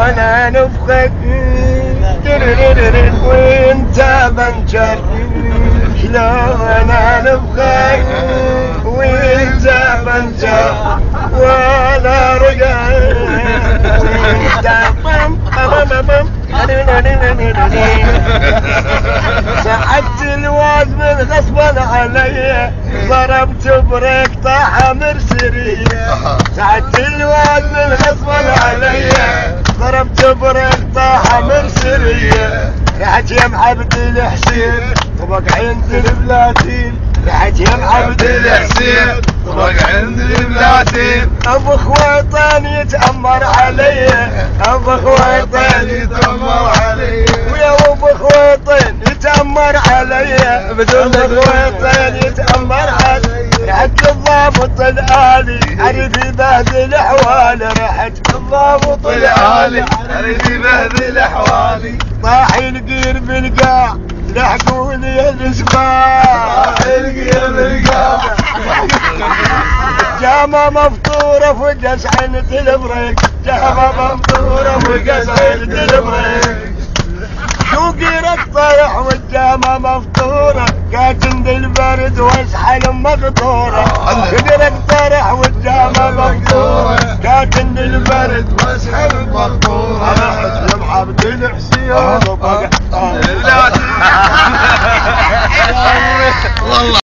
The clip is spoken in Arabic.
انا نفخك وانت بنجر شلون انا نفخك وانت بنجر ولا رقع سحبت الواد من غصبا علي ضربت بريك طاح مرسرية سحبت الواد من غصبا علي ضربت بريك طاح مرسرية رحت يم عبد الحسين طبق عند البلاتين رحت يم عبد الحسين طبق عند البلاتين ابو خويطان يتأمر علي ابو خويطان يتأمر علي ويا ابو خويطان يتأمر علي بدون خويطان يتأمر علي رحت الضابط الآلي عرفي بهذه احوالي رحت الضابط الآلي عرفي بهذه الاحوالي طاح القير بالقاع لحقوني الاسباع طاح القير بالقاع جامة مفطورة فوق عينة البريك جامة مفطورة فوق عينة البريك شو قيرك طرح والجامة مفطورة كاتن البرد واسحل مقطورة قيرك طرح والجامة مفطورة كاتن البرد واسحل مقطورة رحت يا عبد الحسين وبقى